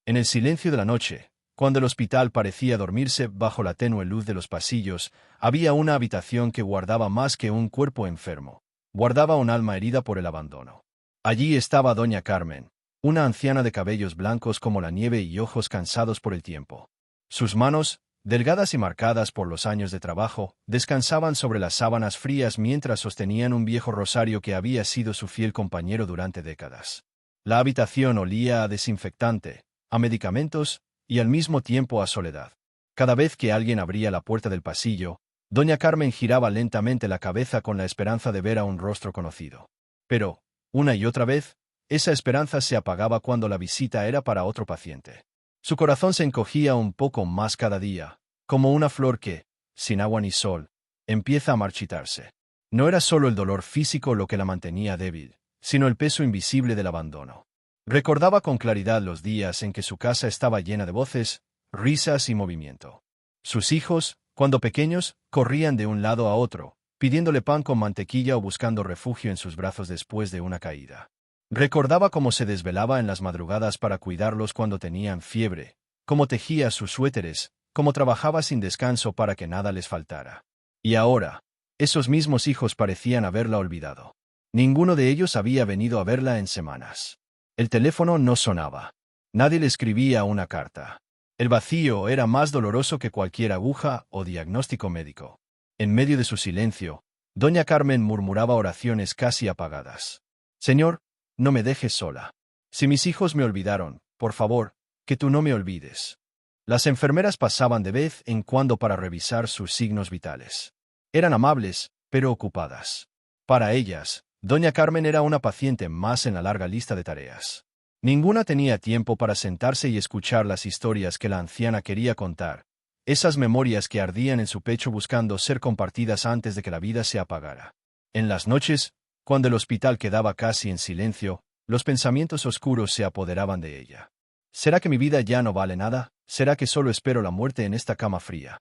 En el silencio de la noche, cuando el hospital parecía dormirse bajo la tenue luz de los pasillos, había una habitación que guardaba más que un cuerpo enfermo. Guardaba un alma herida por el abandono. Allí estaba doña Carmen, una anciana de cabellos blancos como la nieve y ojos cansados por el tiempo. Sus manos, delgadas y marcadas por los años de trabajo, descansaban sobre las sábanas frías mientras sostenían un viejo rosario que había sido su fiel compañero durante décadas. La habitación olía a desinfectante, a medicamentos y al mismo tiempo a soledad. Cada vez que alguien abría la puerta del pasillo, doña Carmen giraba lentamente la cabeza con la esperanza de ver a un rostro conocido. Pero, una y otra vez, esa esperanza se apagaba cuando la visita era para otro paciente. Su corazón se encogía un poco más cada día, como una flor que, sin agua ni sol, empieza a marchitarse. No era solo el dolor físico lo que la mantenía débil, sino el peso invisible del abandono. Recordaba con claridad los días en que su casa estaba llena de voces, risas y movimiento. Sus hijos, cuando pequeños, corrían de un lado a otro, pidiéndole pan con mantequilla o buscando refugio en sus brazos después de una caída. Recordaba cómo se desvelaba en las madrugadas para cuidarlos cuando tenían fiebre, cómo tejía sus suéteres, cómo trabajaba sin descanso para que nada les faltara. Y ahora, esos mismos hijos parecían haberla olvidado. Ninguno de ellos había venido a verla en semanas. El teléfono no sonaba. Nadie le escribía una carta. El vacío era más doloroso que cualquier aguja o diagnóstico médico. En medio de su silencio, doña Carmen murmuraba oraciones casi apagadas. Señor, no me dejes sola. Si mis hijos me olvidaron, por favor, que tú no me olvides. Las enfermeras pasaban de vez en cuando para revisar sus signos vitales. Eran amables, pero ocupadas. Para ellas, doña Carmen era una paciente más en la larga lista de tareas. Ninguna tenía tiempo para sentarse y escuchar las historias que la anciana quería contar, esas memorias que ardían en su pecho buscando ser compartidas antes de que la vida se apagara. En las noches, cuando el hospital quedaba casi en silencio, los pensamientos oscuros se apoderaban de ella. ¿Será que mi vida ya no vale nada? ¿Será que solo espero la muerte en esta cama fría?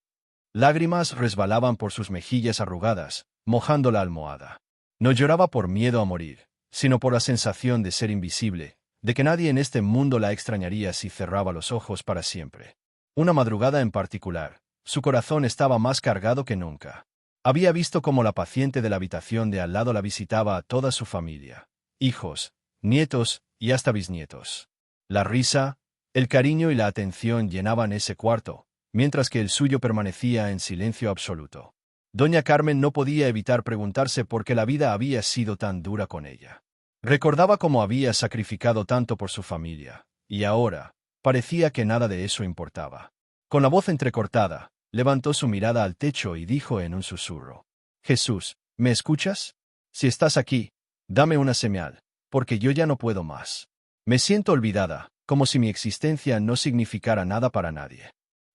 Lágrimas resbalaban por sus mejillas arrugadas, mojando la almohada. No lloraba por miedo a morir, sino por la sensación de ser invisible, de que nadie en este mundo la extrañaría si cerraba los ojos para siempre. Una madrugada en particular, su corazón estaba más cargado que nunca. Había visto cómo la paciente de la habitación de al lado la visitaba a toda su familia, hijos, nietos y hasta bisnietos. La risa, el cariño y la atención llenaban ese cuarto, mientras que el suyo permanecía en silencio absoluto. Doña Carmen no podía evitar preguntarse por qué la vida había sido tan dura con ella. Recordaba cómo había sacrificado tanto por su familia, y ahora, parecía que nada de eso importaba. Con la voz entrecortada, levantó su mirada al techo y dijo en un susurro: Jesús, ¿me escuchas? Si estás aquí, dame una señal, porque yo ya no puedo más. Me siento olvidada, como si mi existencia no significara nada para nadie.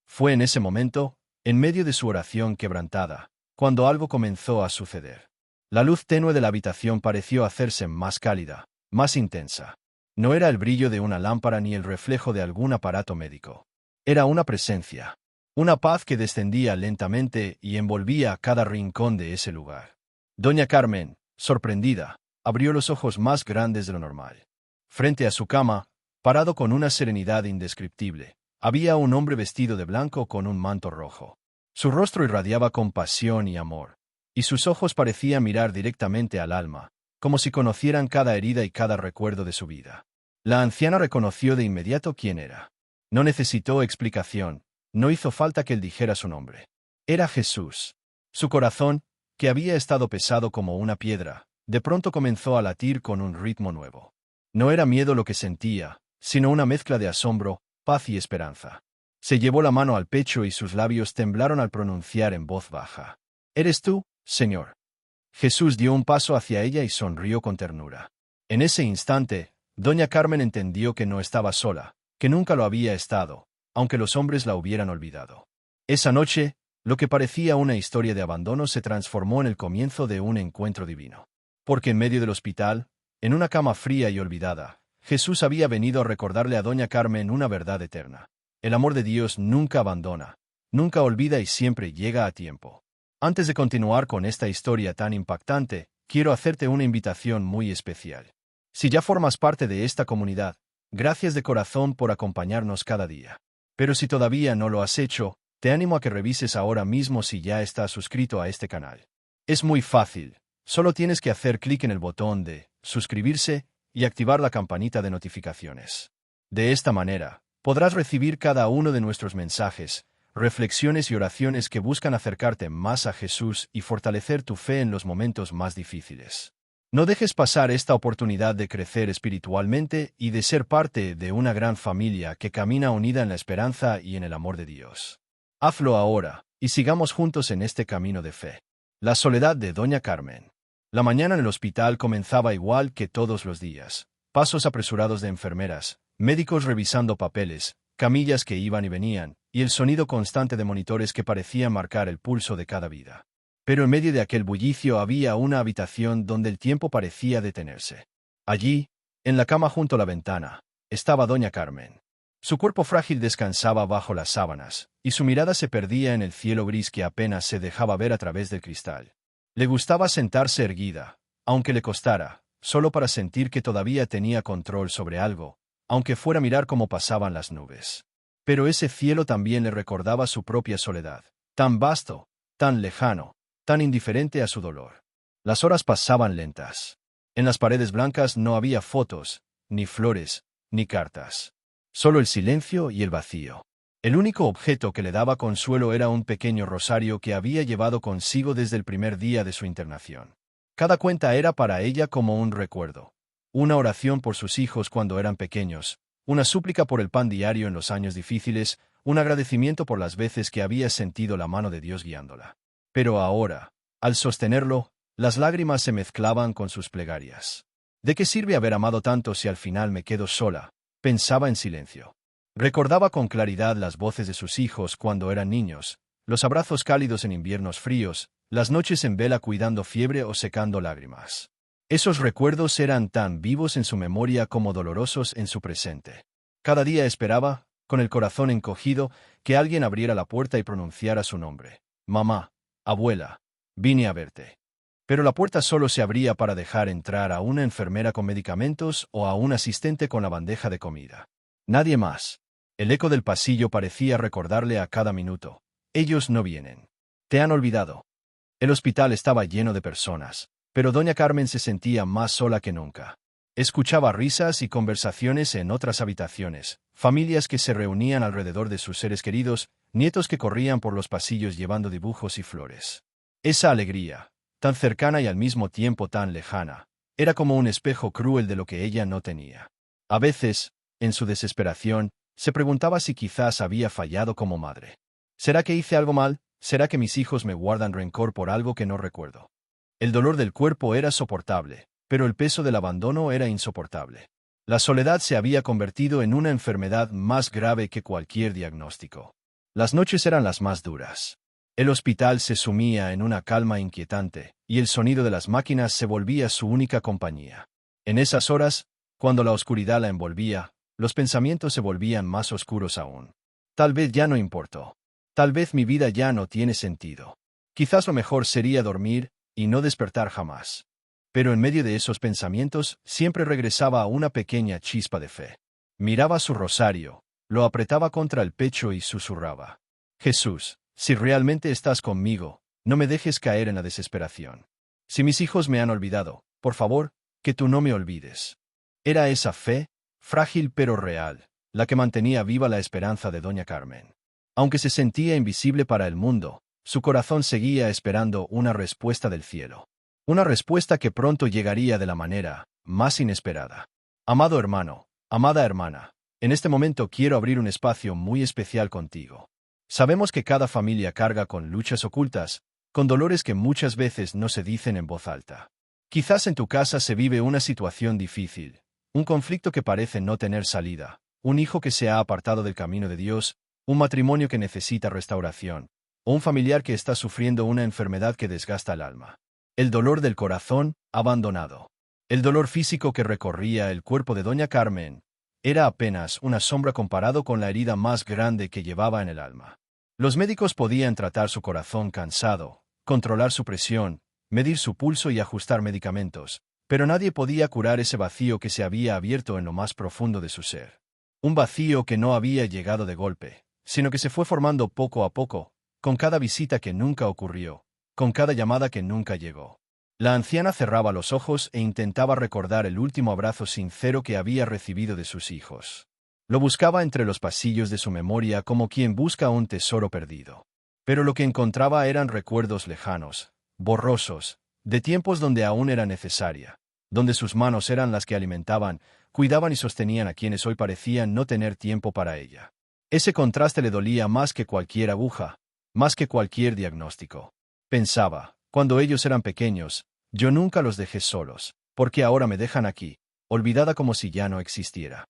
Fue en ese momento, en medio de su oración quebrantada, cuando algo comenzó a suceder. La luz tenue de la habitación pareció hacerse más cálida, más intensa. No era el brillo de una lámpara ni el reflejo de algún aparato médico. Era una presencia, una paz que descendía lentamente y envolvía cada rincón de ese lugar. Doña Carmen, sorprendida, abrió los ojos más grandes de lo normal. Frente a su cama, parado con una serenidad indescriptible, había un hombre vestido de blanco con un manto rojo. Su rostro irradiaba compasión y amor, y sus ojos parecían mirar directamente al alma, como si conocieran cada herida y cada recuerdo de su vida. La anciana reconoció de inmediato quién era. No necesitó explicación, no hizo falta que él dijera su nombre. Era Jesús. Su corazón, que había estado pesado como una piedra, de pronto comenzó a latir con un ritmo nuevo. No era miedo lo que sentía, sino una mezcla de asombro, paz y esperanza. Se llevó la mano al pecho y sus labios temblaron al pronunciar en voz baja: ¿Eres tú, Señor? Jesús dio un paso hacia ella y sonrió con ternura. En ese instante, doña Carmen entendió que no estaba sola, que nunca lo había estado, aunque los hombres la hubieran olvidado. Esa noche, lo que parecía una historia de abandono se transformó en el comienzo de un encuentro divino. Porque en medio del hospital, en una cama fría y olvidada, Jesús había venido a recordarle a doña Carmen una verdad eterna. El amor de Dios nunca abandona, nunca olvida y siempre llega a tiempo. Antes de continuar con esta historia tan impactante, quiero hacerte una invitación muy especial. Si ya formas parte de esta comunidad, Gracias de corazón por acompañarnos cada día. Pero si todavía no lo has hecho, te animo a que revises ahora mismo si ya estás suscrito a este canal. Es muy fácil, solo tienes que hacer clic en el botón de suscribirse y activar la campanita de notificaciones. De esta manera, podrás recibir cada uno de nuestros mensajes, reflexiones y oraciones que buscan acercarte más a Jesús y fortalecer tu fe en los momentos más difíciles. No dejes pasar esta oportunidad de crecer espiritualmente y de ser parte de una gran familia que camina unida en la esperanza y en el amor de Dios. Hazlo ahora, y sigamos juntos en este camino de fe. La soledad de Doña Carmen. La mañana en el hospital comenzaba igual que todos los días. Pasos apresurados de enfermeras, médicos revisando papeles, camillas que iban y venían, y el sonido constante de monitores que parecía marcar el pulso de cada vida. Pero en medio de aquel bullicio había una habitación donde el tiempo parecía detenerse. Allí, en la cama junto a la ventana, estaba Doña Carmen. Su cuerpo frágil descansaba bajo las sábanas, y su mirada se perdía en el cielo gris que apenas se dejaba ver a través del cristal. Le gustaba sentarse erguida, aunque le costara, solo para sentir que todavía tenía control sobre algo, aunque fuera mirar cómo pasaban las nubes. Pero ese cielo también le recordaba su propia soledad, tan vasto, tan lejano, tan indiferente a su dolor. Las horas pasaban lentas. En las paredes blancas no había fotos, ni flores, ni cartas. Solo el silencio y el vacío. El único objeto que le daba consuelo era un pequeño rosario que había llevado consigo desde el primer día de su internación. Cada cuenta era para ella como un recuerdo. Una oración por sus hijos cuando eran pequeños, una súplica por el pan diario en los años difíciles, un agradecimiento por las veces que había sentido la mano de Dios guiándola. Pero ahora, al sostenerlo, las lágrimas se mezclaban con sus plegarias. ¿De qué sirve haber amado tanto si al final me quedo sola?, pensaba en silencio. Recordaba con claridad las voces de sus hijos cuando eran niños, los abrazos cálidos en inviernos fríos, las noches en vela cuidando fiebre o secando lágrimas. Esos recuerdos eran tan vivos en su memoria como dolorosos en su presente. Cada día esperaba, con el corazón encogido, que alguien abriera la puerta y pronunciara su nombre. Mamá, abuela, vine a verte. Pero la puerta solo se abría para dejar entrar a una enfermera con medicamentos o a un asistente con la bandeja de comida. Nadie más. El eco del pasillo parecía recordarle a cada minuto. Ellos no vienen. Te han olvidado. El hospital estaba lleno de personas, pero Doña Carmen se sentía más sola que nunca. Escuchaba risas y conversaciones en otras habitaciones, familias que se reunían alrededor de sus seres queridos, nietos que corrían por los pasillos llevando dibujos y flores. Esa alegría, tan cercana y al mismo tiempo tan lejana, era como un espejo cruel de lo que ella no tenía. A veces, en su desesperación, se preguntaba si quizás había fallado como madre. ¿Será que hice algo mal? ¿Será que mis hijos me guardan rencor por algo que no recuerdo? El dolor del cuerpo era soportable, pero el peso del abandono era insoportable. La soledad se había convertido en una enfermedad más grave que cualquier diagnóstico. Las noches eran las más duras. El hospital se sumía en una calma inquietante, y el sonido de las máquinas se volvía su única compañía. En esas horas, cuando la oscuridad la envolvía, los pensamientos se volvían más oscuros aún. Tal vez ya no importó. Tal vez mi vida ya no tiene sentido. Quizás lo mejor sería dormir y no despertar jamás. Pero en medio de esos pensamientos siempre regresaba a una pequeña chispa de fe. Miraba su rosario, lo apretaba contra el pecho y susurraba: Jesús, si realmente estás conmigo, no me dejes caer en la desesperación. Si mis hijos me han olvidado, por favor, que tú no me olvides. Era esa fe, frágil pero real, la que mantenía viva la esperanza de Doña Carmen. Aunque se sentía invisible para el mundo, su corazón seguía esperando una respuesta del cielo. Una respuesta que pronto llegaría de la manera más inesperada. Amado hermano, amada hermana, en este momento quiero abrir un espacio muy especial contigo. Sabemos que cada familia carga con luchas ocultas, con dolores que muchas veces no se dicen en voz alta. Quizás en tu casa se vive una situación difícil, un conflicto que parece no tener salida, un hijo que se ha apartado del camino de Dios, un matrimonio que necesita restauración, o un familiar que está sufriendo una enfermedad que desgasta el alma. El dolor del corazón abandonado. El dolor físico que recorría el cuerpo de Doña Carmen era apenas una sombra comparado con la herida más grande que llevaba en el alma. Los médicos podían tratar su corazón cansado, controlar su presión, medir su pulso y ajustar medicamentos, Pero nadie podía curar ese vacío que se había abierto en lo más profundo de su ser. Un vacío que no había llegado de golpe, sino que se fue formando poco a poco, con cada visita que nunca ocurrió, con cada llamada que nunca llegó. La anciana cerraba los ojos e intentaba recordar el último abrazo sincero que había recibido de sus hijos. Lo buscaba entre los pasillos de su memoria como quien busca un tesoro perdido. Pero lo que encontraba eran recuerdos lejanos, borrosos, de tiempos donde aún era necesaria, donde sus manos eran las que alimentaban, cuidaban y sostenían a quienes hoy parecían no tener tiempo para ella. Ese contraste le dolía más que cualquier aguja, más que cualquier diagnóstico. Pensaba, cuando ellos eran pequeños, yo nunca los dejé solos, ¿por qué ahora me dejan aquí, olvidada como si ya no existiera?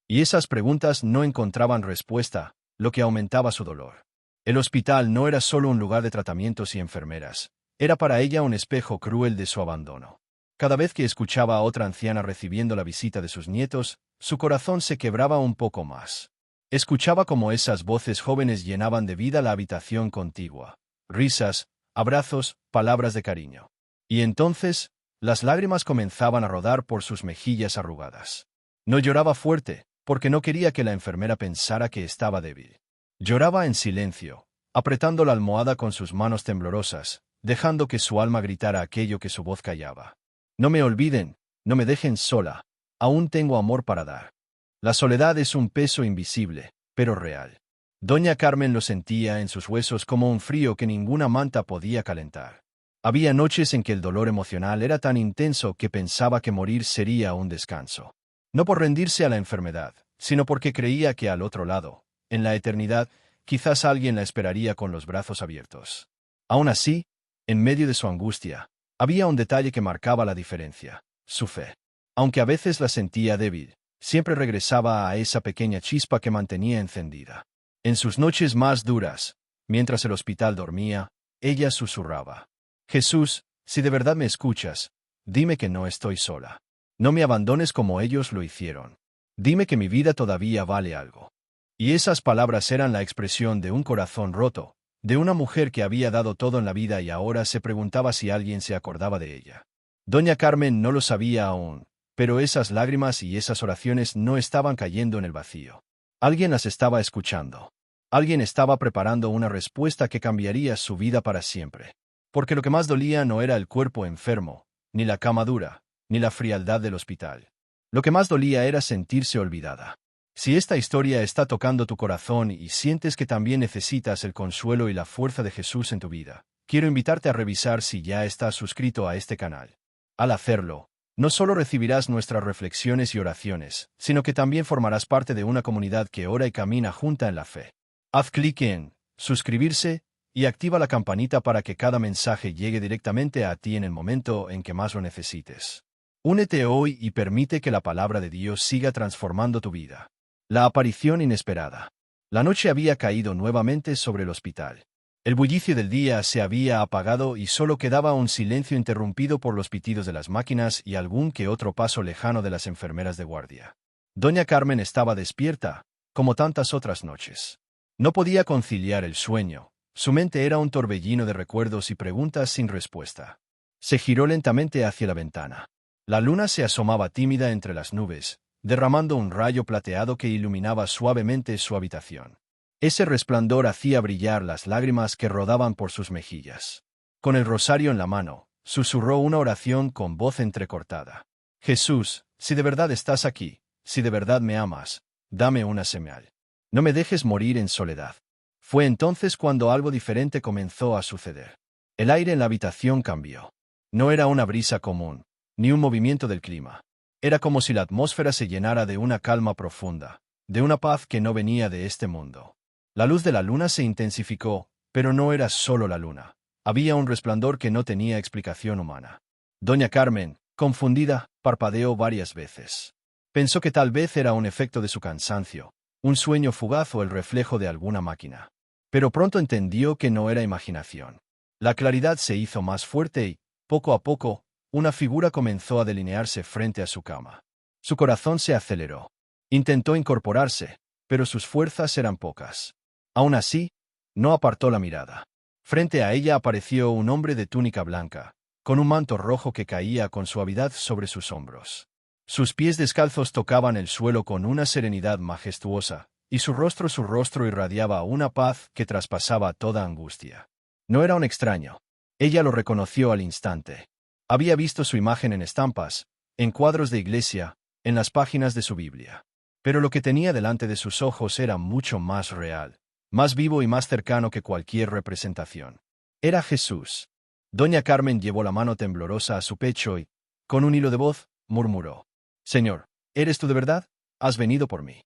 Y esas preguntas no encontraban respuesta, lo que aumentaba su dolor. El hospital no era solo un lugar de tratamientos y enfermeras, era para ella un espejo cruel de su abandono. Cada vez que escuchaba a otra anciana recibiendo la visita de sus nietos, su corazón se quebraba un poco más. Escuchaba cómo esas voces jóvenes llenaban de vida la habitación contigua. Risas, abrazos, palabras de cariño. Y entonces, las lágrimas comenzaban a rodar por sus mejillas arrugadas. No lloraba fuerte, porque no quería que la enfermera pensara que estaba débil. Lloraba en silencio, apretando la almohada con sus manos temblorosas, dejando que su alma gritara aquello que su voz callaba. No me olviden, no me dejen sola, aún tengo amor para dar. La soledad es un peso invisible, pero real. Doña Carmen lo sentía en sus huesos como un frío que ninguna manta podía calentar. Había noches en que el dolor emocional era tan intenso que pensaba que morir sería un descanso. No por rendirse a la enfermedad, sino porque creía que al otro lado, en la eternidad, quizás alguien la esperaría con los brazos abiertos. Aún así, en medio de su angustia, había un detalle que marcaba la diferencia: su fe. Aunque a veces la sentía débil, siempre regresaba a esa pequeña chispa que mantenía encendida. En sus noches más duras, mientras el hospital dormía, ella susurraba: Jesús, si de verdad me escuchas, dime que no estoy sola. No me abandones como ellos lo hicieron. Dime que mi vida todavía vale algo. Y esas palabras eran la expresión de un corazón roto, de una mujer que había dado todo en la vida y ahora se preguntaba si alguien se acordaba de ella. Doña Carmen no lo sabía aún, pero esas lágrimas y esas oraciones no estaban cayendo en el vacío. Alguien las estaba escuchando. Alguien estaba preparando una respuesta que cambiaría su vida para siempre. Porque lo que más dolía no era el cuerpo enfermo, ni la cama dura, ni la frialdad del hospital. Lo que más dolía era sentirse olvidada. Si esta historia está tocando tu corazón y sientes que también necesitas el consuelo y la fuerza de Jesús en tu vida, quiero invitarte a revisar si ya estás suscrito a este canal. Al hacerlo, no solo recibirás nuestras reflexiones y oraciones, sino que también formarás parte de una comunidad que ora y camina junta en la fe. Haz clic en suscribirse y activa la campanita para que cada mensaje llegue directamente a ti en el momento en que más lo necesites. Únete hoy y permite que la palabra de Dios siga transformando tu vida. La aparición inesperada. La noche había caído nuevamente sobre el hospital. El bullicio del día se había apagado y solo quedaba un silencio interrumpido por los pitidos de las máquinas y algún que otro paso lejano de las enfermeras de guardia. Doña Carmen estaba despierta, como tantas otras noches. No podía conciliar el sueño. Su mente era un torbellino de recuerdos y preguntas sin respuesta. Se giró lentamente hacia la ventana. La luna se asomaba tímida entre las nubes, derramando un rayo plateado que iluminaba suavemente su habitación. Ese resplandor hacía brillar las lágrimas que rodaban por sus mejillas. Con el rosario en la mano, susurró una oración con voz entrecortada. Jesús, si de verdad estás aquí, si de verdad me amas, dame una señal. No me dejes morir en soledad. Fue entonces cuando algo diferente comenzó a suceder. El aire en la habitación cambió. No era una brisa común, ni un movimiento del clima. Era como si la atmósfera se llenara de una calma profunda, de una paz que no venía de este mundo. La luz de la luna se intensificó, pero no era solo la luna. Había un resplandor que no tenía explicación humana. Doña Carmen, confundida, parpadeó varias veces. Pensó que tal vez era un efecto de su cansancio, un sueño fugaz o el reflejo de alguna máquina. Pero pronto entendió que no era imaginación. La claridad se hizo más fuerte y, poco a poco, una figura comenzó a delinearse frente a su cama. Su corazón se aceleró. Intentó incorporarse, pero sus fuerzas eran pocas. Aún así, no apartó la mirada. Frente a ella apareció un hombre de túnica blanca, con un manto rojo que caía con suavidad sobre sus hombros. Sus pies descalzos tocaban el suelo con una serenidad majestuosa, y su rostro irradiaba una paz que traspasaba toda angustia. No era un extraño. Ella lo reconoció al instante. Había visto su imagen en estampas, en cuadros de iglesia, en las páginas de su Biblia. Pero lo que tenía delante de sus ojos era mucho más real, más vivo y más cercano que cualquier representación. Era Jesús. Doña Carmen llevó la mano temblorosa a su pecho y, con un hilo de voz, murmuró: «Señor, ¿eres tú de verdad? ¿Has venido por mí?».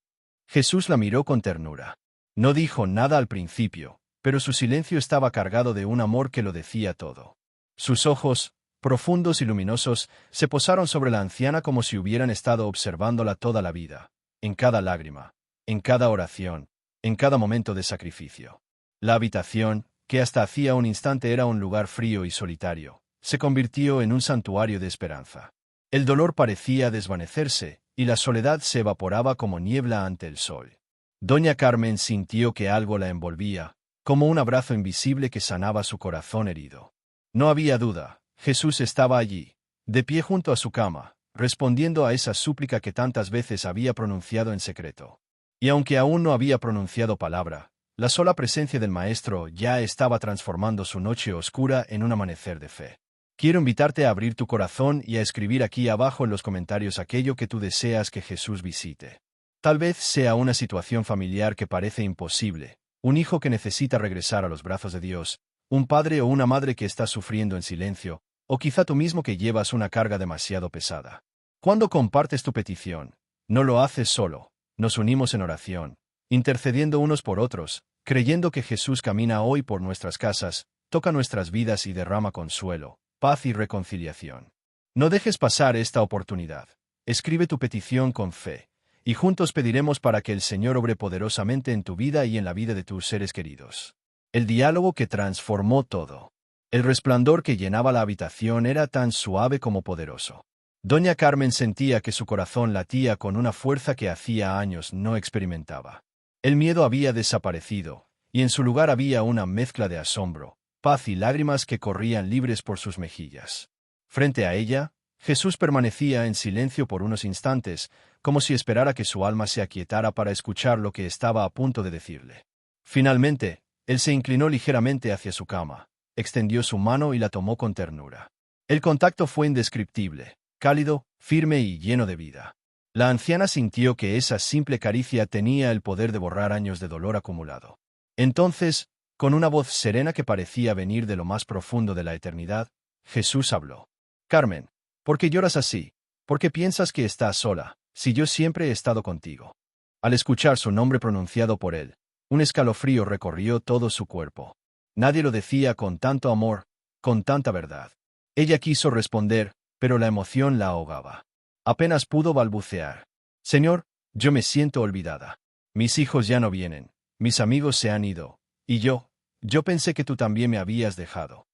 Jesús la miró con ternura. No dijo nada al principio, pero su silencio estaba cargado de un amor que lo decía todo. Sus ojos, profundos y luminosos, se posaron sobre la anciana como si hubieran estado observándola toda la vida, en cada lágrima, en cada oración, en cada momento de sacrificio. La habitación, que hasta hacía un instante era un lugar frío y solitario, se convirtió en un santuario de esperanza. El dolor parecía desvanecerse, y la soledad se evaporaba como niebla ante el sol. Doña Carmen sintió que algo la envolvía, como un abrazo invisible que sanaba su corazón herido. No había duda, Jesús estaba allí, de pie junto a su cama, respondiendo a esa súplica que tantas veces había pronunciado en secreto. Y aunque aún no había pronunciado palabra, la sola presencia del Maestro ya estaba transformando su noche oscura en un amanecer de fe. Quiero invitarte a abrir tu corazón y a escribir aquí abajo en los comentarios aquello que tú deseas que Jesús visite. Tal vez sea una situación familiar que parece imposible, un hijo que necesita regresar a los brazos de Dios, un padre o una madre que está sufriendo en silencio, o quizá tú mismo que llevas una carga demasiado pesada. Cuando compartes tu petición, no lo haces solo, nos unimos en oración, intercediendo unos por otros, creyendo que Jesús camina hoy por nuestras casas, toca nuestras vidas y derrama consuelo, paz y reconciliación. No dejes pasar esta oportunidad. Escribe tu petición con fe, y juntos pediremos para que el Señor obre poderosamente en tu vida y en la vida de tus seres queridos. El diálogo que transformó todo. El resplandor que llenaba la habitación era tan suave como poderoso. Doña Carmen sentía que su corazón latía con una fuerza que hacía años no experimentaba. El miedo había desaparecido, y en su lugar había una mezcla de asombro, paz y lágrimas que corrían libres por sus mejillas. Frente a ella, Jesús permanecía en silencio por unos instantes, como si esperara que su alma se aquietara para escuchar lo que estaba a punto de decirle. Finalmente, él se inclinó ligeramente hacia su cama, extendió su mano y la tomó con ternura. El contacto fue indescriptible, cálido, firme y lleno de vida. La anciana sintió que esa simple caricia tenía el poder de borrar años de dolor acumulado. Entonces, con una voz serena que parecía venir de lo más profundo de la eternidad, Jesús habló. «Carmen, ¿por qué lloras así? ¿Por qué piensas que estás sola, si yo siempre he estado contigo?». Al escuchar su nombre pronunciado por él, un escalofrío recorrió todo su cuerpo. Nadie lo decía con tanto amor, con tanta verdad. Ella quiso responder, pero la emoción la ahogaba. Apenas pudo balbucear. «Señor, yo me siento olvidada. Mis hijos ya no vienen, mis amigos se han ido, y yo pensé que tú también me habías dejado».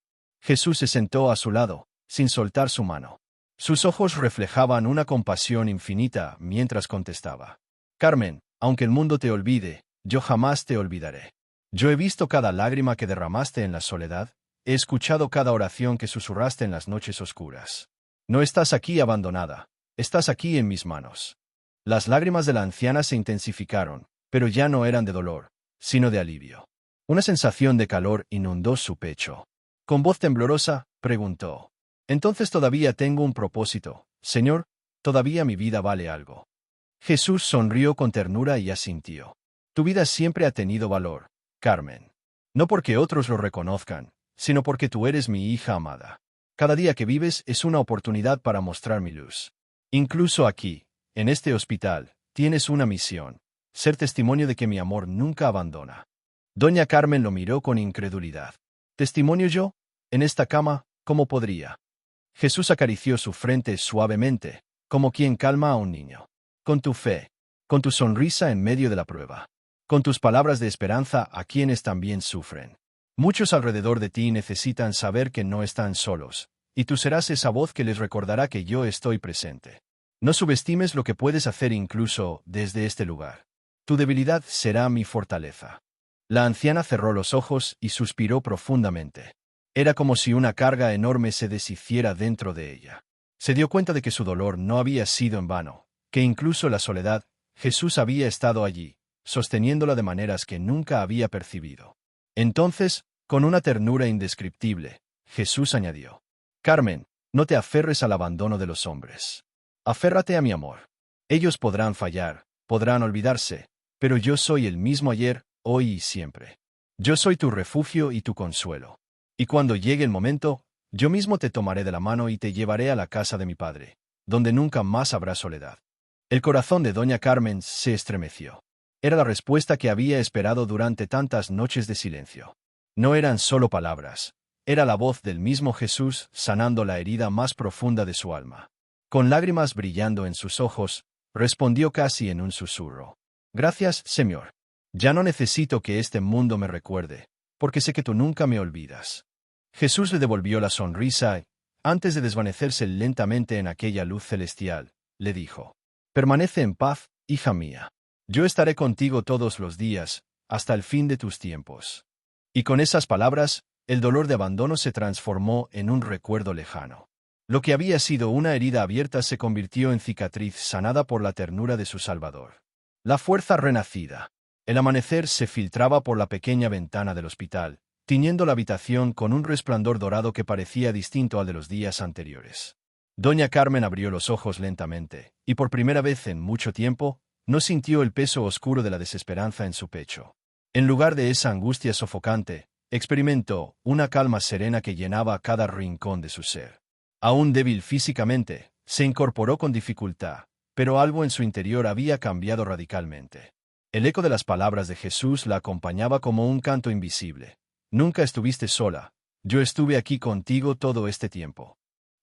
Jesús se sentó a su lado, sin soltar su mano. Sus ojos reflejaban una compasión infinita mientras contestaba. «Carmen, aunque el mundo te olvide, yo jamás te olvidaré. Yo he visto cada lágrima que derramaste en la soledad, he escuchado cada oración que susurraste en las noches oscuras. No estás aquí abandonada, estás aquí en mis manos». Las lágrimas de la anciana se intensificaron, pero ya no eran de dolor, sino de alivio. Una sensación de calor inundó su pecho. Con voz temblorosa, preguntó: «¿Entonces todavía tengo un propósito, Señor? ¿Todavía mi vida vale algo?». Jesús sonrió con ternura y asintió. «Tu vida siempre ha tenido valor, Carmen. No porque otros lo reconozcan, sino porque tú eres mi hija amada. Cada día que vives es una oportunidad para mostrar mi luz. Incluso aquí, en este hospital, tienes una misión: ser testimonio de que mi amor nunca abandona». Doña Carmen lo miró con incredulidad. «¿Testimonio yo? ¿En esta cama? ¿Cómo podría?». Jesús acarició su frente suavemente, como quien calma a un niño. «Con tu fe, con tu sonrisa en medio de la prueba, con tus palabras de esperanza a quienes también sufren. Muchos alrededor de ti necesitan saber que no están solos, y tú serás esa voz que les recordará que yo estoy presente. No subestimes lo que puedes hacer incluso desde este lugar. Tu debilidad será mi fortaleza». La anciana cerró los ojos y suspiró profundamente. Era como si una carga enorme se deshiciera dentro de ella. Se dio cuenta de que su dolor no había sido en vano, que incluso en la soledad, Jesús había estado allí, sosteniéndola de maneras que nunca había percibido. Entonces, con una ternura indescriptible, Jesús añadió: Carmen, no te aferres al abandono de los hombres. Aférrate a mi amor. Ellos podrán fallar, podrán olvidarse, pero yo soy el mismo ayer, hoy y siempre. Yo soy tu refugio y tu consuelo. Y cuando llegue el momento, yo mismo te tomaré de la mano y te llevaré a la casa de mi padre, donde nunca más habrá soledad. El corazón de doña Carmen se estremeció. Era la respuesta que había esperado durante tantas noches de silencio. No eran solo palabras, era la voz del mismo Jesús sanando la herida más profunda de su alma. Con lágrimas brillando en sus ojos, respondió casi en un susurro: Gracias, Señor. Ya no necesito que este mundo me recuerde, porque sé que tú nunca me olvidas. Jesús le devolvió la sonrisa y, antes de desvanecerse lentamente en aquella luz celestial, le dijo: Permanece en paz, hija mía. Yo estaré contigo todos los días, hasta el fin de tus tiempos. Y con esas palabras, el dolor de abandono se transformó en un recuerdo lejano. Lo que había sido una herida abierta se convirtió en cicatriz sanada por la ternura de su Salvador. La fuerza renacida. El amanecer se filtraba por la pequeña ventana del hospital, tiñendo la habitación con un resplandor dorado que parecía distinto al de los días anteriores. Doña Carmen abrió los ojos lentamente, y por primera vez en mucho tiempo, no sintió el peso oscuro de la desesperanza en su pecho. En lugar de esa angustia sofocante, experimentó una calma serena que llenaba cada rincón de su ser. Aún débil físicamente, se incorporó con dificultad, pero algo en su interior había cambiado radicalmente. El eco de las palabras de Jesús la acompañaba como un canto invisible. Nunca estuviste sola, yo estuve aquí contigo todo este tiempo.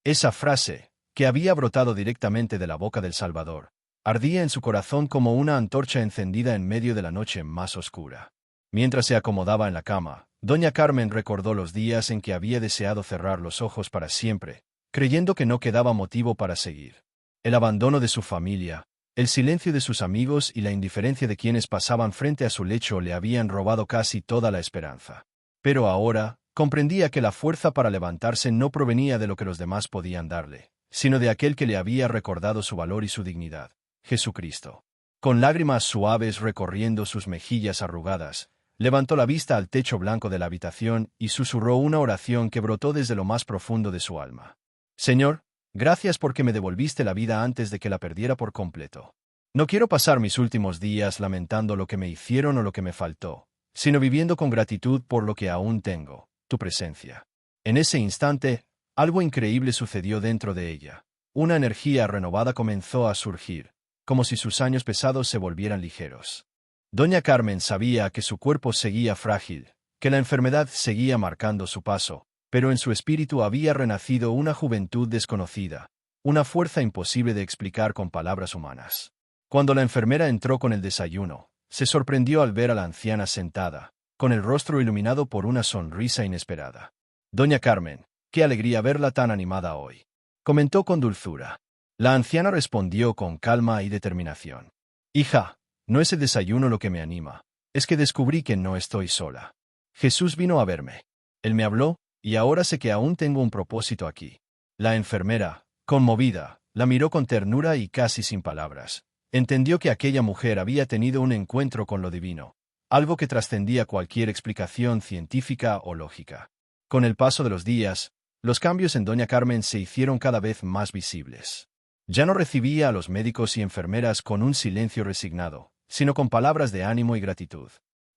Esa frase, que había brotado directamente de la boca del Salvador, ardía en su corazón como una antorcha encendida en medio de la noche más oscura. Mientras se acomodaba en la cama, doña Carmen recordó los días en que había deseado cerrar los ojos para siempre, creyendo que no quedaba motivo para seguir. El abandono de su familia, el silencio de sus amigos y la indiferencia de quienes pasaban frente a su lecho le habían robado casi toda la esperanza. Pero ahora, comprendía que la fuerza para levantarse no provenía de lo que los demás podían darle, sino de aquel que le había recordado su valor y su dignidad, Jesucristo. Con lágrimas suaves recorriendo sus mejillas arrugadas, levantó la vista al techo blanco de la habitación y susurró una oración que brotó desde lo más profundo de su alma. Señor, gracias porque me devolviste la vida antes de que la perdiera por completo. No quiero pasar mis últimos días lamentando lo que me hicieron o lo que me faltó, sino viviendo con gratitud por lo que aún tengo, tu presencia. En ese instante, algo increíble sucedió dentro de ella. Una energía renovada comenzó a surgir, como si sus años pesados se volvieran ligeros. Doña Carmen sabía que su cuerpo seguía frágil, que la enfermedad seguía marcando su paso, pero en su espíritu había renacido una juventud desconocida, una fuerza imposible de explicar con palabras humanas. Cuando la enfermera entró con el desayuno, se sorprendió al ver a la anciana sentada, con el rostro iluminado por una sonrisa inesperada. Doña Carmen, qué alegría verla tan animada hoy, comentó con dulzura. La anciana respondió con calma y determinación. Hija, no es el desayuno lo que me anima, es que descubrí que no estoy sola. Jesús vino a verme. Él me habló, y ahora sé que aún tengo un propósito aquí. La enfermera, conmovida, la miró con ternura y casi sin palabras. Entendió que aquella mujer había tenido un encuentro con lo divino, algo que trascendía cualquier explicación científica o lógica. Con el paso de los días, los cambios en doña Carmen se hicieron cada vez más visibles. Ya no recibía a los médicos y enfermeras con un silencio resignado, sino con palabras de ánimo y gratitud.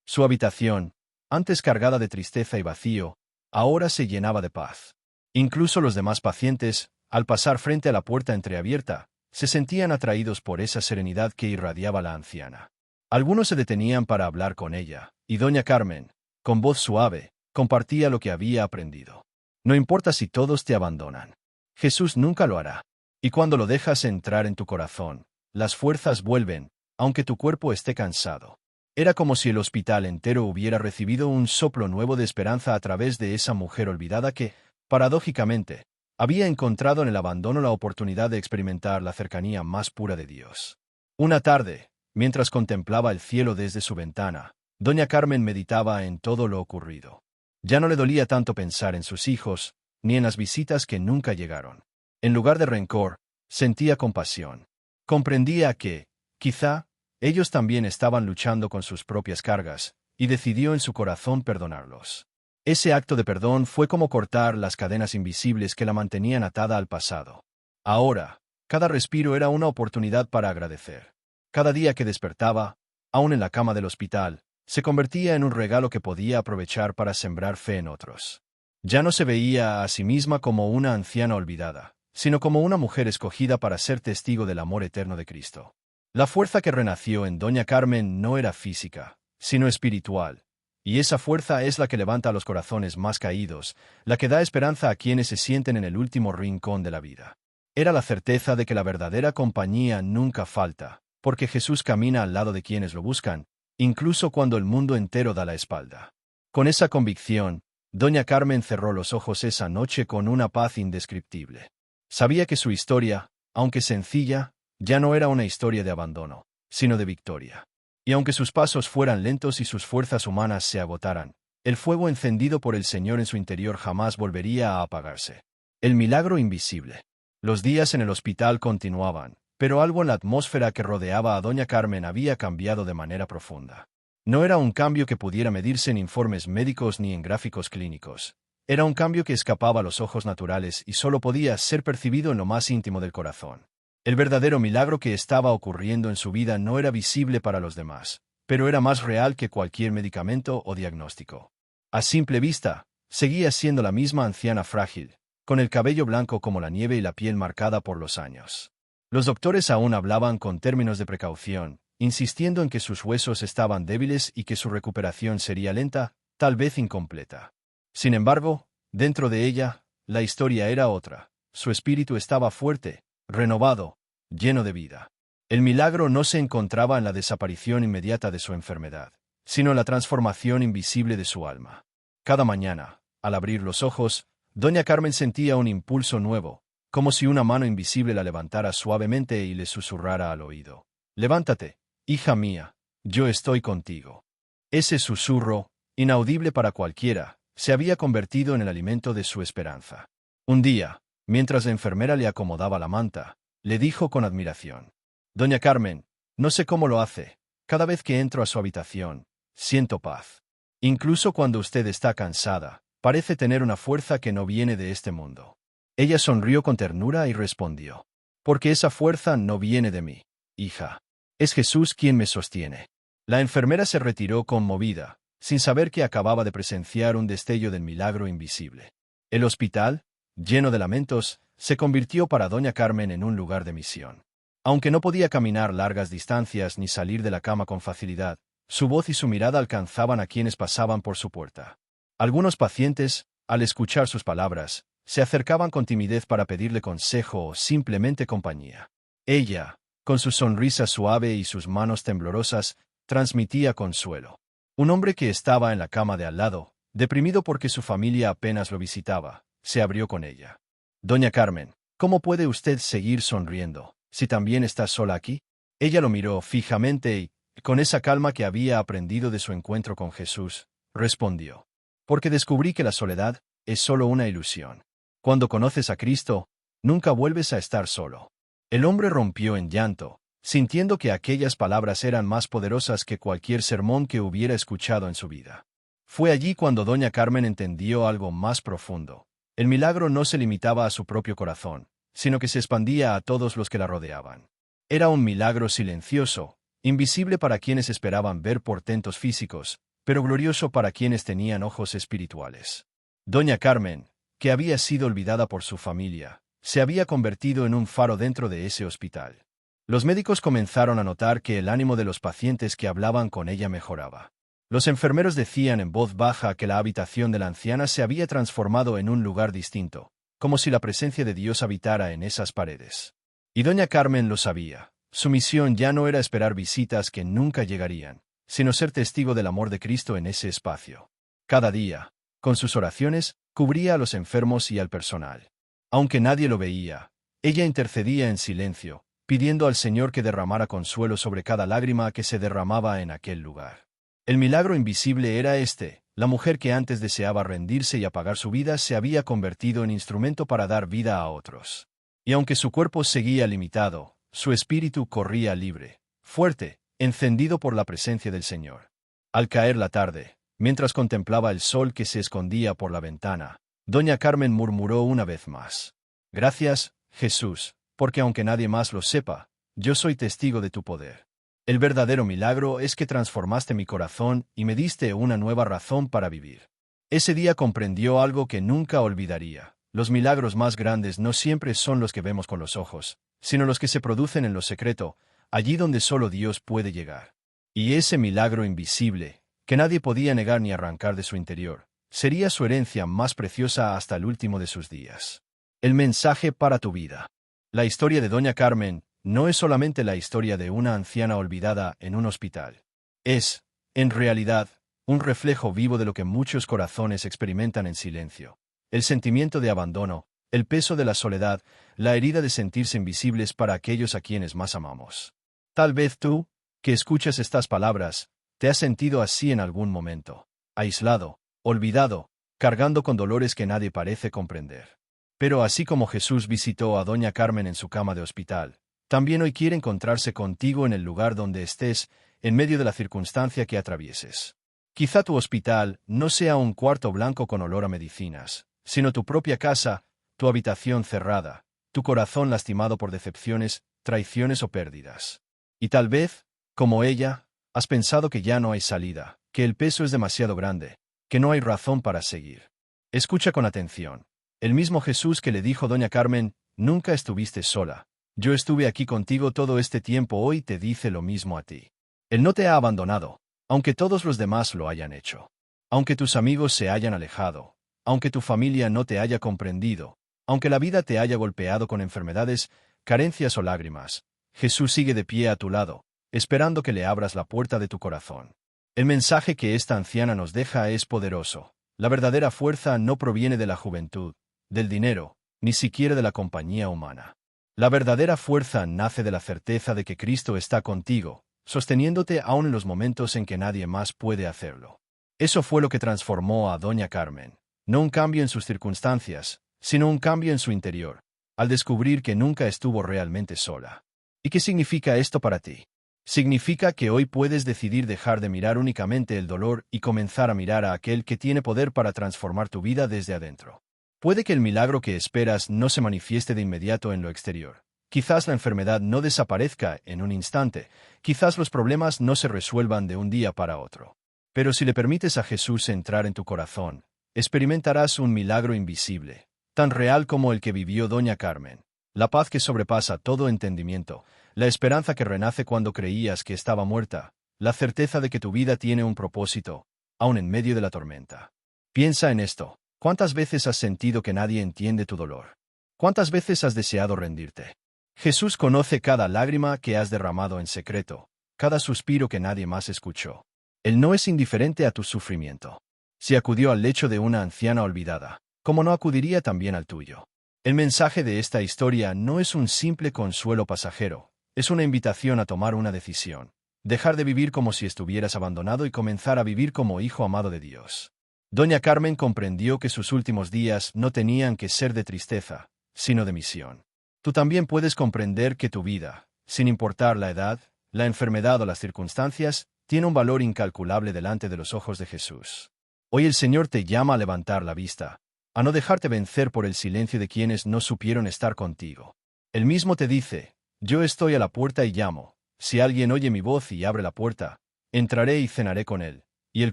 Su habitación, antes cargada de tristeza y vacío, ahora se llenaba de paz. Incluso los demás pacientes, al pasar frente a la puerta entreabierta, se sentían atraídos por esa serenidad que irradiaba la anciana. Algunos se detenían para hablar con ella, y doña Carmen, con voz suave, compartía lo que había aprendido. No importa si todos te abandonan. Jesús nunca lo hará. Y cuando lo dejas entrar en tu corazón, las fuerzas vuelven, aunque tu cuerpo esté cansado. Era como si el hospital entero hubiera recibido un soplo nuevo de esperanza a través de esa mujer olvidada que, paradójicamente, había encontrado en el abandono la oportunidad de experimentar la cercanía más pura de Dios. Una tarde, mientras contemplaba el cielo desde su ventana, doña Carmen meditaba en todo lo ocurrido. Ya no le dolía tanto pensar en sus hijos, ni en las visitas que nunca llegaron. En lugar de rencor, sentía compasión. Comprendía que, quizá, ellos también estaban luchando con sus propias cargas, y decidió en su corazón perdonarlos. Ese acto de perdón fue como cortar las cadenas invisibles que la mantenían atada al pasado. Ahora, cada respiro era una oportunidad para agradecer. Cada día que despertaba, aún en la cama del hospital, se convertía en un regalo que podía aprovechar para sembrar fe en otros. Ya no se veía a sí misma como una anciana olvidada, sino como una mujer escogida para ser testigo del amor eterno de Cristo. La fuerza que renació en Doña Carmen no era física, sino espiritual, y esa fuerza es la que levanta los corazones más caídos, la que da esperanza a quienes se sienten en el último rincón de la vida. Era la certeza de que la verdadera compañía nunca falta, porque Jesús camina al lado de quienes lo buscan, incluso cuando el mundo entero da la espalda. Con esa convicción, Doña Carmen cerró los ojos esa noche con una paz indescriptible. Sabía que su historia, aunque sencilla, ya no era una historia de abandono, sino de victoria. Y aunque sus pasos fueran lentos y sus fuerzas humanas se agotaran, el fuego encendido por el Señor en su interior jamás volvería a apagarse. El milagro invisible. Los días en el hospital continuaban, pero algo en la atmósfera que rodeaba a Doña Carmen había cambiado de manera profunda. No era un cambio que pudiera medirse en informes médicos ni en gráficos clínicos. Era un cambio que escapaba a los ojos naturales y solo podía ser percibido en lo más íntimo del corazón. El verdadero milagro que estaba ocurriendo en su vida no era visible para los demás, pero era más real que cualquier medicamento o diagnóstico. A simple vista, seguía siendo la misma anciana frágil, con el cabello blanco como la nieve y la piel marcada por los años. Los doctores aún hablaban con términos de precaución, insistiendo en que sus huesos estaban débiles y que su recuperación sería lenta, tal vez incompleta. Sin embargo, dentro de ella, la historia era otra. Su espíritu estaba fuerte, renovado, lleno de vida. El milagro no se encontraba en la desaparición inmediata de su enfermedad, sino en la transformación invisible de su alma. Cada mañana, al abrir los ojos, Doña Carmen sentía un impulso nuevo, como si una mano invisible la levantara suavemente y le susurrara al oído: «Levántate, hija mía, yo estoy contigo». Ese susurro, inaudible para cualquiera, se había convertido en el alimento de su esperanza. Un día, mientras la enfermera le acomodaba la manta, le dijo con admiración: «Doña Carmen, no sé cómo lo hace. Cada vez que entro a su habitación, siento paz. Incluso cuando usted está cansada, parece tener una fuerza que no viene de este mundo». Ella sonrió con ternura y respondió: «Porque esa fuerza no viene de mí, hija. Es Jesús quien me sostiene». La enfermera se retiró conmovida, sin saber que acababa de presenciar un destello del milagro invisible. El hospital, lleno de lamentos, se convirtió para Doña Carmen en un lugar de misión. Aunque no podía caminar largas distancias ni salir de la cama con facilidad, su voz y su mirada alcanzaban a quienes pasaban por su puerta. Algunos pacientes, al escuchar sus palabras, se acercaban con timidez para pedirle consejo o simplemente compañía. Ella, con su sonrisa suave y sus manos temblorosas, transmitía consuelo. Un hombre que estaba en la cama de al lado, deprimido porque su familia apenas lo visitaba, se abrió con ella. «Doña Carmen, ¿cómo puede usted seguir sonriendo, si también está sola aquí?». Ella lo miró fijamente y, con esa calma que había aprendido de su encuentro con Jesús, respondió: «Porque descubrí que la soledad es solo una ilusión. Cuando conoces a Cristo, nunca vuelves a estar solo». El hombre rompió en llanto, sintiendo que aquellas palabras eran más poderosas que cualquier sermón que hubiera escuchado en su vida. Fue allí cuando Doña Carmen entendió algo más profundo. El milagro no se limitaba a su propio corazón, sino que se expandía a todos los que la rodeaban. Era un milagro silencioso, invisible para quienes esperaban ver portentos físicos, pero glorioso para quienes tenían ojos espirituales. Doña Carmen, que había sido olvidada por su familia, se había convertido en un faro dentro de ese hospital. Los médicos comenzaron a notar que el ánimo de los pacientes que hablaban con ella mejoraba. Los enfermeros decían en voz baja que la habitación de la anciana se había transformado en un lugar distinto, como si la presencia de Dios habitara en esas paredes. Y Doña Carmen lo sabía. Su misión ya no era esperar visitas que nunca llegarían, sino ser testigo del amor de Cristo en ese espacio. Cada día, con sus oraciones, cubría a los enfermos y al personal. Aunque nadie lo veía, ella intercedía en silencio, pidiendo al Señor que derramara consuelo sobre cada lágrima que se derramaba en aquel lugar. El milagro invisible era este: la mujer que antes deseaba rendirse y apagar su vida se había convertido en instrumento para dar vida a otros. Y aunque su cuerpo seguía limitado, su espíritu corría libre, fuerte, encendido por la presencia del Señor. Al caer la tarde, mientras contemplaba el sol que se escondía por la ventana, doña Carmen murmuró una vez más: «Gracias, Jesús, porque aunque nadie más lo sepa, yo soy testigo de tu poder. El verdadero milagro es que transformaste mi corazón y me diste una nueva razón para vivir». Ese día comprendió algo que nunca olvidaría: los milagros más grandes no siempre son los que vemos con los ojos, sino los que se producen en lo secreto, allí donde solo Dios puede llegar. Y ese milagro invisible, que nadie podía negar ni arrancar de su interior, sería su herencia más preciosa hasta el último de sus días. El mensaje para tu vida. La historia de doña Carmen no es solamente la historia de una anciana olvidada en un hospital. Es, en realidad, un reflejo vivo de lo que muchos corazones experimentan en silencio: el sentimiento de abandono, el peso de la soledad, la herida de sentirse invisibles para aquellos a quienes más amamos. Tal vez tú, que escuchas estas palabras, te has sentido así en algún momento, aislado, olvidado, cargando con dolores que nadie parece comprender. Pero así como Jesús visitó a doña Carmen en su cama de hospital, también hoy quiere encontrarse contigo en el lugar donde estés, en medio de la circunstancia que atravieses. Quizá tu hospital no sea un cuarto blanco con olor a medicinas, sino tu propia casa, tu habitación cerrada, tu corazón lastimado por decepciones, traiciones o pérdidas. Y tal vez, como ella, has pensado que ya no hay salida, que el peso es demasiado grande, que no hay razón para seguir. Escucha con atención. El mismo Jesús que le dijo doña Carmen: «Nunca estuviste sola. Yo estuve aquí contigo todo este tiempo», hoy te dice lo mismo a ti. Él no te ha abandonado, aunque todos los demás lo hayan hecho. Aunque tus amigos se hayan alejado, aunque tu familia no te haya comprendido, aunque la vida te haya golpeado con enfermedades, carencias o lágrimas, Jesús sigue de pie a tu lado, esperando que le abras la puerta de tu corazón. El mensaje que esta anciana nos deja es poderoso. La verdadera fuerza no proviene de la juventud, del dinero, ni siquiera de la compañía humana. La verdadera fuerza nace de la certeza de que Cristo está contigo, sosteniéndote aún en los momentos en que nadie más puede hacerlo. Eso fue lo que transformó a doña Carmen. No un cambio en sus circunstancias, sino un cambio en su interior, al descubrir que nunca estuvo realmente sola. ¿Y qué significa esto para ti? Significa que hoy puedes decidir dejar de mirar únicamente el dolor y comenzar a mirar a aquel que tiene poder para transformar tu vida desde adentro. Puede que el milagro que esperas no se manifieste de inmediato en lo exterior. Quizás la enfermedad no desaparezca en un instante, quizás los problemas no se resuelvan de un día para otro. Pero si le permites a Jesús entrar en tu corazón, experimentarás un milagro invisible, tan real como el que vivió doña Carmen: la paz que sobrepasa todo entendimiento, la esperanza que renace cuando creías que estaba muerta, la certeza de que tu vida tiene un propósito, aun en medio de la tormenta. Piensa en esto. ¿Cuántas veces has sentido que nadie entiende tu dolor? ¿Cuántas veces has deseado rendirte? Jesús conoce cada lágrima que has derramado en secreto, cada suspiro que nadie más escuchó. Él no es indiferente a tu sufrimiento. Si acudió al lecho de una anciana olvidada, ¿cómo no acudiría también al tuyo? El mensaje de esta historia no es un simple consuelo pasajero, es una invitación a tomar una decisión. Dejar de vivir como si estuvieras abandonado y comenzar a vivir como hijo amado de Dios. Doña Carmen comprendió que sus últimos días no tenían que ser de tristeza, sino de misión. Tú también puedes comprender que tu vida, sin importar la edad, la enfermedad o las circunstancias, tiene un valor incalculable delante de los ojos de Jesús. Hoy el Señor te llama a levantar la vista, a no dejarte vencer por el silencio de quienes no supieron estar contigo. Él mismo te dice: «Yo estoy a la puerta y llamo. Si alguien oye mi voz y abre la puerta, entraré y cenaré con él, y él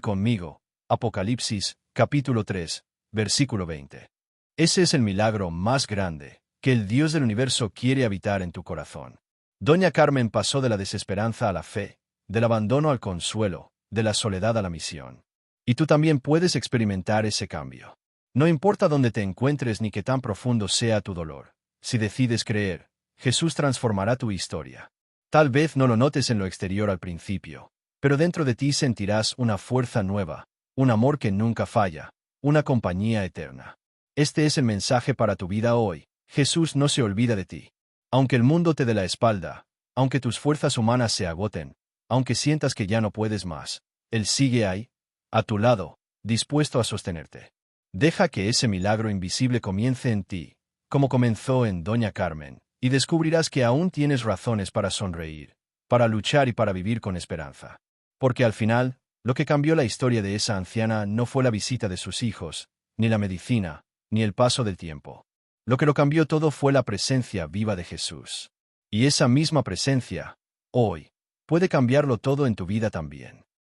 conmigo». Apocalipsis, capítulo 3, versículo 20. Ese es el milagro más grande, que el Dios del universo quiere habitar en tu corazón. Doña Carmen pasó de la desesperanza a la fe, del abandono al consuelo, de la soledad a la misión. Y tú también puedes experimentar ese cambio. No importa dónde te encuentres ni qué tan profundo sea tu dolor. Si decides creer, Jesús transformará tu historia. Tal vez no lo notes en lo exterior al principio, pero dentro de ti sentirás una fuerza nueva, un amor que nunca falla, una compañía eterna. Este es el mensaje para tu vida hoy. Jesús no se olvida de ti. Aunque el mundo te dé la espalda, aunque tus fuerzas humanas se agoten, aunque sientas que ya no puedes más, Él sigue ahí, a tu lado, dispuesto a sostenerte. Deja que ese milagro invisible comience en ti, como comenzó en Doña Carmen, y descubrirás que aún tienes razones para sonreír, para luchar y para vivir con esperanza. Porque al final, lo que cambió la historia de esa anciana no fue la visita de sus hijos, ni la medicina, ni el paso del tiempo. Lo que lo cambió todo fue la presencia viva de Jesús. Y esa misma presencia, hoy, puede cambiarlo todo en tu vida también.